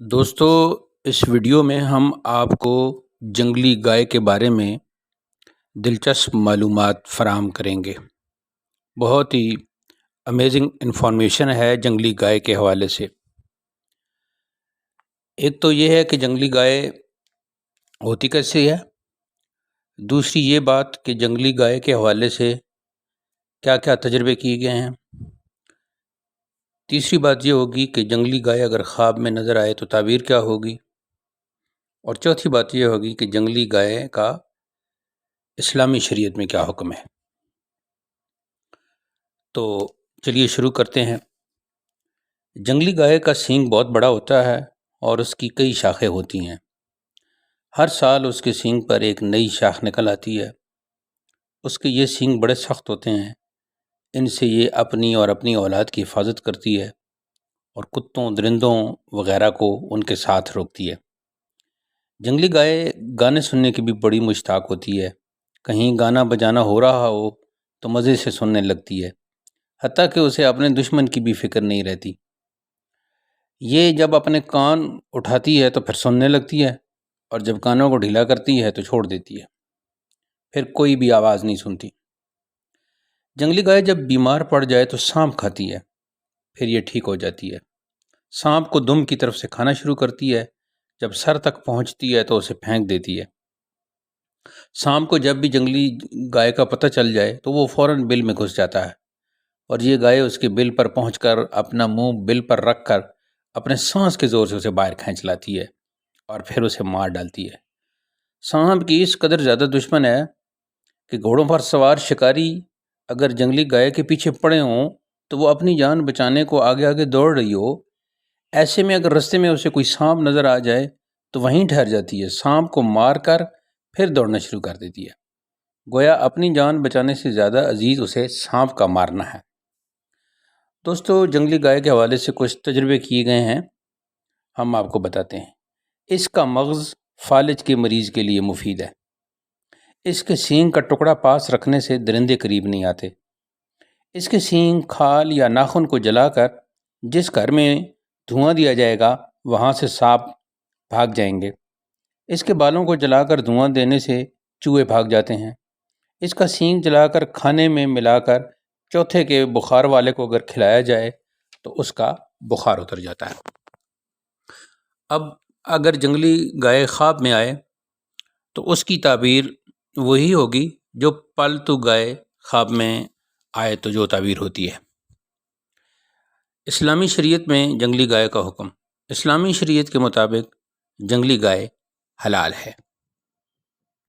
دوستو، اس ویڈیو میں ہم آپ کو جنگلی گائے کے بارے میں دلچسپ معلومات فراہم کریں گے۔ بہت ہی امیزنگ انفارمیشن ہے جنگلی گائے کے حوالے سے۔ ایک تو یہ ہے کہ جنگلی گائے ہوتی کیسی ہے، دوسری یہ بات کہ جنگلی گائے کے حوالے سے کیا کیا تجربے کیے گئے ہیں، تیسری بات یہ ہوگی کہ جنگلی گائے اگر خواب میں نظر آئے تو تعبیر کیا ہوگی، اور چوتھی بات یہ ہوگی کہ جنگلی گائے کا اسلامی شریعت میں کیا حکم ہے۔ تو چلیے شروع کرتے ہیں۔ جنگلی گائے کا سینگ بہت بڑا ہوتا ہے اور اس کی کئی شاخیں ہوتی ہیں۔ ہر سال اس کے سینگ پر ایک نئی شاخ نکل آتی ہے۔ اس کے یہ سینگ بڑے سخت ہوتے ہیں، ان سے یہ اپنی اور اپنی اولاد کی حفاظت کرتی ہے اور کتوں، درندوں وغیرہ کو ان کے ساتھ روکتی ہے۔ جنگلی گائے گانے سننے کی بھی بڑی مشتاق ہوتی ہے۔ کہیں گانا بجانا ہو رہا ہو تو مزے سے سننے لگتی ہے، حتیٰ کہ اسے اپنے دشمن کی بھی فکر نہیں رہتی۔ یہ جب اپنے کان اٹھاتی ہے تو پھر سننے لگتی ہے، اور جب کانوں کو ڈھیلا کرتی ہے تو چھوڑ دیتی ہے، پھر کوئی بھی آواز نہیں سنتی۔ جنگلی گائے جب بیمار پڑ جائے تو سانپ کھاتی ہے، پھر یہ ٹھیک ہو جاتی ہے۔ سانپ کو دم کی طرف سے کھانا شروع کرتی ہے، جب سر تک پہنچتی ہے تو اسے پھینک دیتی ہے۔ سانپ کو جب بھی جنگلی گائے کا پتہ چل جائے تو وہ فوراً بل میں گھس جاتا ہے، اور یہ گائے اس کے بل پر پہنچ کر اپنا منہ بل پر رکھ کر اپنے سانس کے زور سے اسے باہر کھینچ لاتی ہے اور پھر اسے مار ڈالتی ہے۔ سانپ کی اس قدر زیادہ دشمن ہے کہ گھوڑوں پر سوار شکاری اگر جنگلی گائے کے پیچھے پڑے ہوں تو وہ اپنی جان بچانے کو آگے آگے دوڑ رہی ہو، ایسے میں اگر رستے میں اسے کوئی سانپ نظر آ جائے تو وہیں ٹھہر جاتی ہے، سانپ کو مار کر پھر دوڑنا شروع کر دیتی ہے۔ گویا اپنی جان بچانے سے زیادہ عزیز اسے سانپ کا مارنا ہے۔ دوستو، جنگلی گائے کے حوالے سے کچھ تجربے کیے گئے ہیں، ہم آپ کو بتاتے ہیں۔ اس کا مغز فالج کے مریض کے لیے مفید ہے۔ اس کے سینگ کا ٹکڑا پاس رکھنے سے درندے قریب نہیں آتے۔ اس کے سینگ، کھال یا ناخن کو جلا کر جس گھر میں دھواں دیا جائے گا وہاں سے سانپ بھاگ جائیں گے۔ اس کے بالوں کو جلا کر دھواں دینے سے چوہے بھاگ جاتے ہیں۔ اس کا سینگ جلا کر کھانے میں ملا کر چوتھے کے بخار والے کو اگر کھلایا جائے تو اس کا بخار اتر جاتا ہے۔ اب اگر جنگلی گائے خواب میں آئے تو اس کی تعبیر وہی ہوگی جو پالتو گائے خواب میں آئے تو جو تعبیر ہوتی ہے۔ اسلامی شریعت میں جنگلی گائے کا حکم۔ اسلامی شریعت کے مطابق جنگلی گائے حلال ہے۔